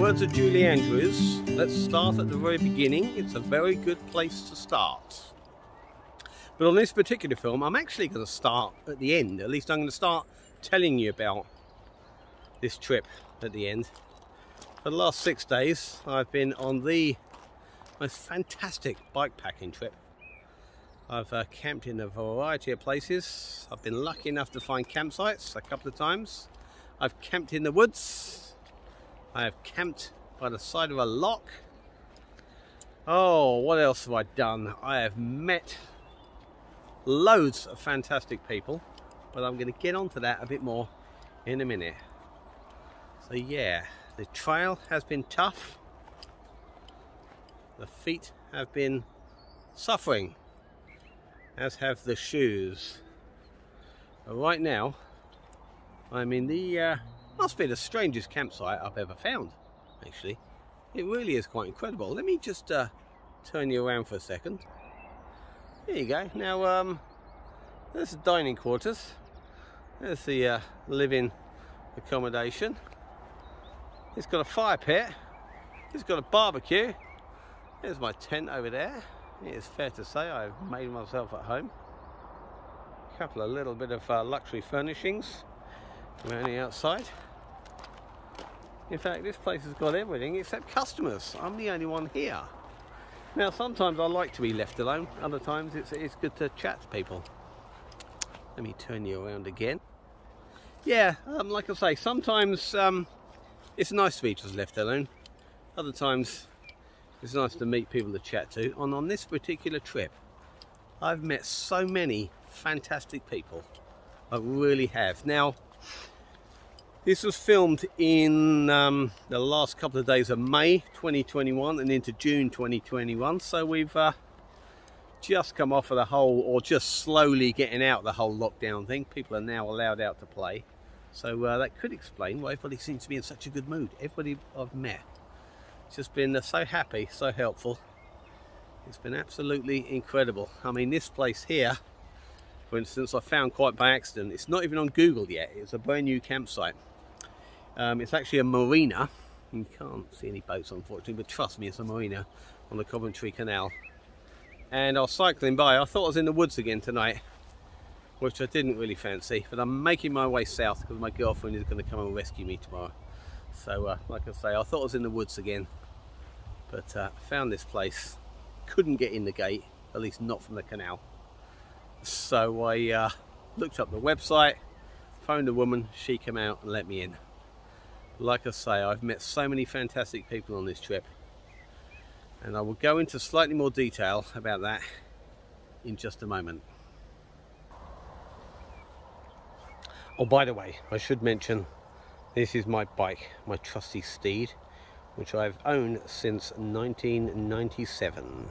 words of Julie Andrews, let's start at the very beginning. It's a very good place to start. But on this particular film, I'm actually going to start at the end. At least I'm going to start telling you about this trip at the end. For the last 6 days, I've been on the most fantastic bikepacking trip. I've camped in a variety of places. I've been lucky enough to find campsites a couple of times. I've camped in the woods. I have camped by the side of a lock. Oh, what else have I done? I have met loads of fantastic people, but I'm going to get onto that a bit more in a minute. So yeah, the trail has been tough. The feet have been suffering, as have the shoes. But right now, I'm in the, must be the strangest campsite I've ever found, actually. It really is quite incredible. Let me just turn you around for a second. There you go. Now, there's the dining quarters. There's the living accommodation. It's got a fire pit. It's got a barbecue. There's my tent over there. It is fair to say I've made myself at home. A couple of little bit of luxury furnishings around the outside. In fact, this place has got everything except customers. I'm the only one here. Now, sometimes I like to be left alone. Other times it's good to chat to people. Let me turn you around again. Yeah, like I say, sometimes it's nice to be just left alone. Other times it's nice to meet people to chat to. And on this particular trip, I've met so many fantastic people. I really have. Now, this was filmed in the last couple of days of May 2021 and into June 2021. So we've just come off of the whole, or just slowly getting out the whole lockdown thing. People are now allowed out to play. So that could explain why everybody seems to be in such a good mood. Everybody I've met has just been so happy, so helpful. It's been absolutely incredible. I mean, this place here, for instance, I found quite by accident. It's not even on Google yet. It's a brand new campsite. It's actually a marina. You can't see any boats, unfortunately, but trust me, it's a marina on the Coventry Canal. And I was cycling by. I thought I was in the woods again tonight, which I didn't really fancy, but I'm making my way south because my girlfriend is going to come and rescue me tomorrow. So like I say, I thought I was in the woods again, but found this place. Couldn't get in the gate, at least not from the canal. So I looked up the website, phoned a woman, she came out and let me in. Like I say, I've met so many fantastic people on this trip, and I will go into slightly more detail about that in just a moment. Oh, by the way, I should mention, this is my bike, my trusty Steed, which I've owned since 1997.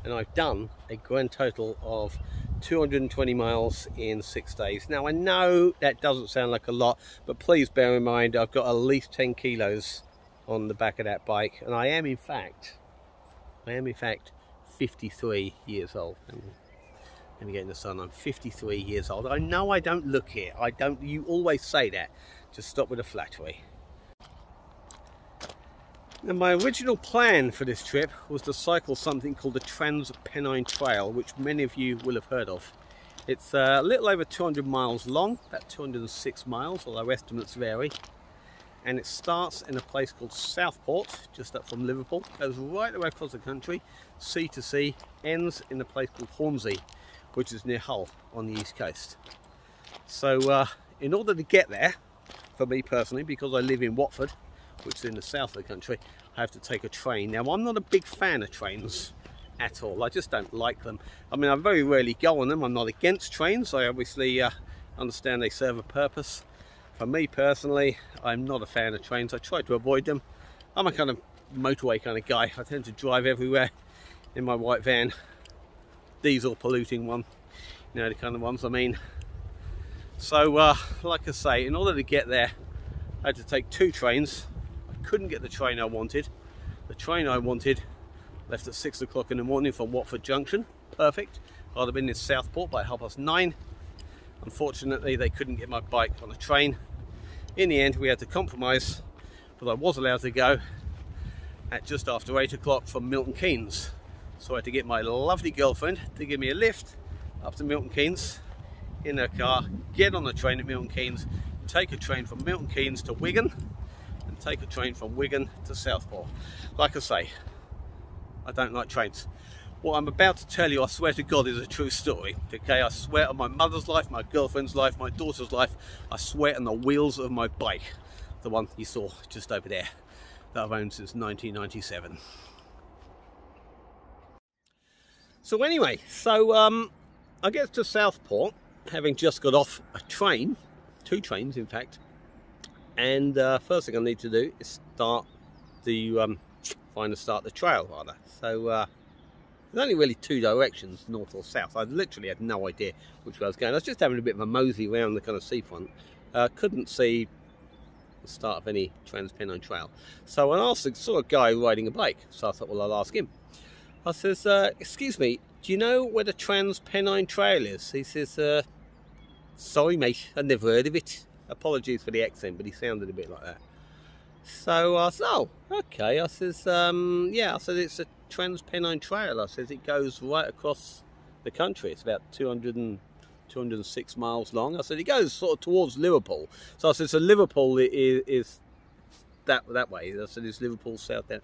And I've done a grand total of 220 miles in 6 days. Now, I know that doesn't sound like a lot, but please bear in mind I've got at least 10 kilos on the back of that bike, and I am in fact 53 years old. Let me get in the sun. I'm 53 years old. I know I don't look it. You always say that. Just stop with the flattery. Now, my original plan for this trip was to cycle something called the Trans-Pennine Trail, which many of you will have heard of. It's a little over 200 miles long, about 206 miles, although estimates vary. And it starts in a place called Southport, just up from Liverpool, goes right the way across the country, sea to sea, ends in a place called Hornsey, which is near Hull on the east coast. So in order to get there, for me personally, because I live in Watford, which is in the south of the country, I have to take a train. Now, I'm not a big fan of trains at all. I just don't like them. I mean, I very rarely go on them. I'm not against trains. I obviously understand they serve a purpose. For me personally, I'm not a fan of trains. I try to avoid them. I'm a kind of motorway kind of guy. I tend to drive everywhere in my white van. Diesel polluting one, you know, the kind of ones I mean. So like I say, in order to get there, I had to take 2 trains. I couldn't get the train I wanted. The train I wanted left at 6 o'clock in the morning from Watford Junction. Perfect. I'd have been in Southport by 9:30. Unfortunately, they couldn't get my bike on a train, in the end we had to compromise, but I was allowed to go at just after 8 o'clock from Milton Keynes. So I had to get my lovely girlfriend to give me a lift up to Milton Keynes in her car, get on the train at Milton Keynes, take a train from Milton Keynes to Wigan, and take a train from Wigan to Southport. Like I say, I don't like trains. What I'm about to tell you, I swear to God, is a true story. Okay, I swear on my mother's life, my girlfriend's life, my daughter's life. I swear on the wheels of my bike, the one you saw just over there, that I've owned since 1997. So anyway, I get to Southport, having just got off a train, 2 trains in fact, and first thing I need to do is start the start the trail rather. So there's only really 2 directions, north or south. I literally had no idea which way I was going. I was just having a bit of a mosey around the kind of seafront. Couldn't see the start of any Trans-Pennine Trail. So I saw a guy riding a bike, so I thought, well, I'll ask him. I says, excuse me, do you know where the Trans-Pennine Trail is? He says, sorry mate, I've never heard of it. Apologies for the accent, but he sounded a bit like that. So I said, oh, okay. I says, yeah, I said, it's a Trans-Pennine Trail. I says, it goes right across the country. It's about 206 miles long. I said, it goes sort of towards Liverpool. So I said, so Liverpool is that way. I said, it's Liverpool south down.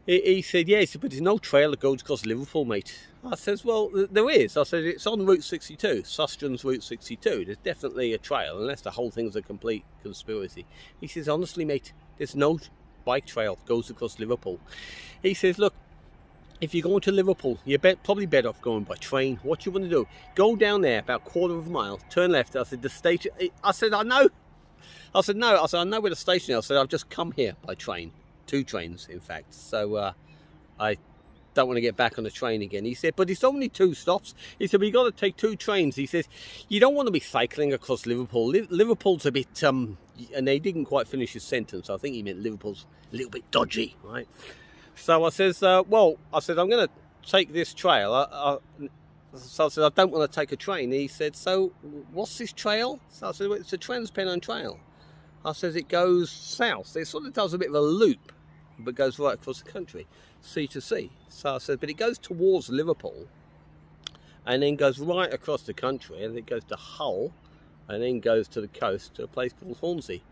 He said, yeah, he said, but there's no trail that goes across Liverpool, mate. I says, well, there is. I said, it's on Route 62, Susten's Route 62. There's definitely a trail, unless the whole thing's a complete conspiracy. He says, honestly, mate, there's no bike trail that goes across Liverpool. He says, look, if you're going to Liverpool, you're probably better off going by train. What you want to do, go down there about a quarter of a mile, turn left. I said, the station, I said, I know. I said, no. I said, I know where the station is. I said, I've just come here by train. 2 trains, in fact. So I don't want to get back on the train again. He said, but it's only 2 stops. He said, but you got to take 2 trains. He says, you don't want to be cycling across Liverpool. Liverpool's a bit, and they didn't quite finish his sentence. I think he meant Liverpool's a little bit dodgy, right? So I says, well, I said, I'm going to take this trail. So I said, I don't want to take a train. He said, so what's this trail? So I said, well, it's a Trans-Pennine Trail. I says, it goes south. It sort of does a bit of a loop, but goes right across the country, sea to sea. So I said, but it goes towards Liverpool, and then goes right across the country, and it goes to Hull, and then goes to the coast to a place called Hornsey.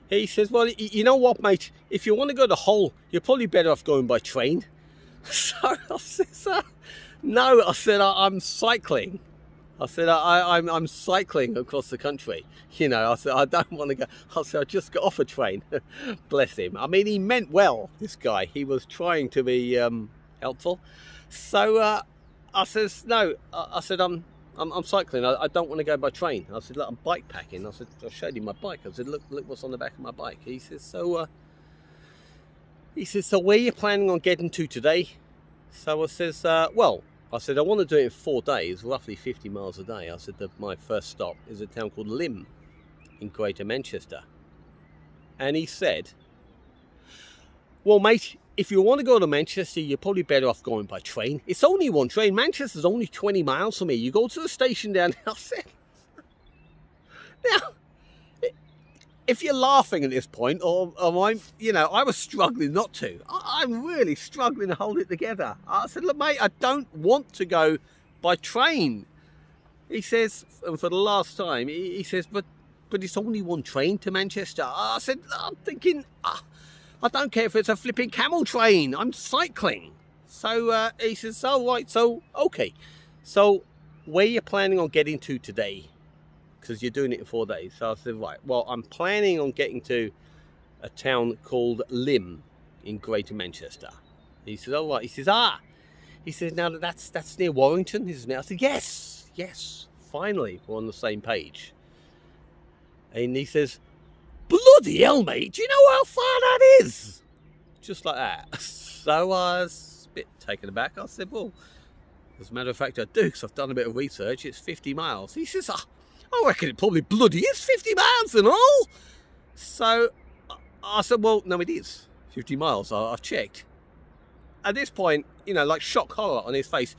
He says, well, you know what, mate? If you want to go to Hull, you're probably better off going by train. So I says, no. I said, I'm cycling. I said, I'm cycling across the country. You know, I said, I don't want to go. I said, I just got off a train. Bless him. I mean, he meant well, this guy. He was trying to be helpful. So I says, no. I said, I'm cycling. I don't want to go by train. I said, look, I'm bike packing. I said, I showed him my bike. I said, look what's on the back of my bike. He says, so where are you planning on getting to today? So I says, well, I said, I want to do it in 4 days, roughly 50 miles a day. I said that my first stop is a town called Lymm in Greater Manchester. And he said, well, mate, if you want to go to Manchester, you're probably better off going by train. It's only 1 train. Manchester's only 20 miles from me. You go to the station down there. I said, now, if you're laughing at this point, or I'm, you know, I was struggling not to. I'm really struggling to hold it together. I said, look, mate, I don't want to go by train. He says, and for the last time, he says, but it's only 1 train to Manchester. I said, I'm thinking, I don't care if it's a flipping camel train. I'm cycling. So he says, oh, right, so, okay. So where are you planning on getting to today? Because you're doing it in 4 days. So I said, right, well, I'm planning on getting to a town called Lymm in Greater Manchester. He said, oh, right. He says, he says, now that's near Warrington, isn't it? I said, yes, finally, we're on the same page. And he says, bloody hell, mate, do you know how far that is? Just like that. So I was a bit taken aback. I said, well, as a matter of fact, I do, because I've done a bit of research. It's 50 miles. He says, I reckon it probably bloody is 50 miles and all. So I said, well, no, it is 50 miles. I've checked. At this point, you know, like shock horror on his face.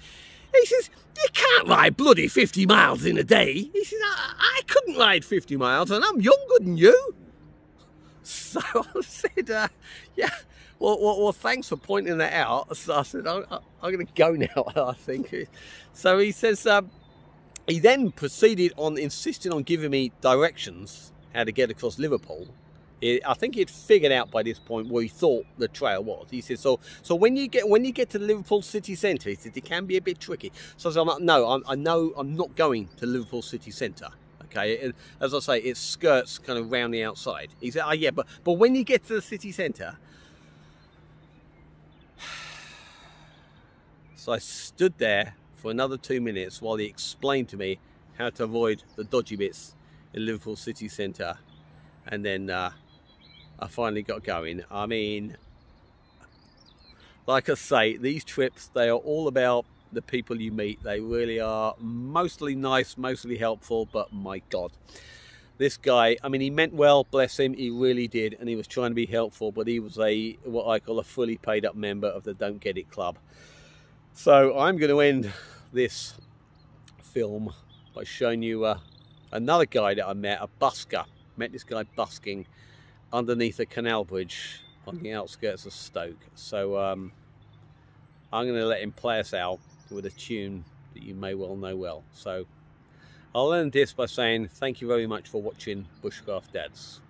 He says, you can't ride bloody 50 miles in a day. He says, I couldn't ride 50 miles and I'm younger than you. So I said, yeah, well, thanks for pointing that out. So I said, I'm going to go now, I think. So he says, he then proceeded on insisting on giving me directions how to get across Liverpool. I think he'd figured out by this point where he thought the trail was. He said, so when you get to Liverpool city centre, he said, it can be a bit tricky. So I said, no, I know I'm not going to Liverpool city centre. Okay, and as I say, it skirts kind of round the outside. He said, oh yeah, but when you get to the city centre. So I stood there for another 2 minutes while he explained to me how to avoid the dodgy bits in Liverpool city centre, and then I finally got going. I mean, like I say, these trips, they are all about the people you meet. They really are mostly nice, mostly helpful, but my God, this guy, I mean, he meant well, bless him, he really did, and he was trying to be helpful, but he was what I call a fully paid up member of the Don't Get It Club. So I'm going to end this film by showing you another guy that I met, a busker. Met this guy busking underneath a canal bridge on the outskirts of Stoke. So I'm going to let him play us out with a tune that you may well know well. So I'll end this by saying thank you very much for watching Bushcraft Dads.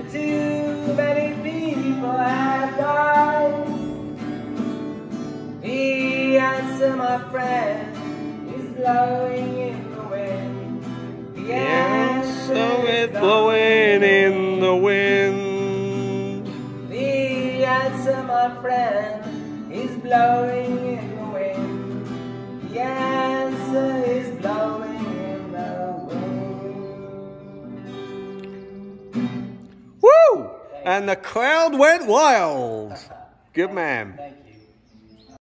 Too many people have died. The answer, my friend, is blowing in the wind. The answer is blowing in the wind. The answer, my friend, is blowing in the wind. The answer is blowing in the wind. Woo! And the crowd went wild. Good man. Thank you.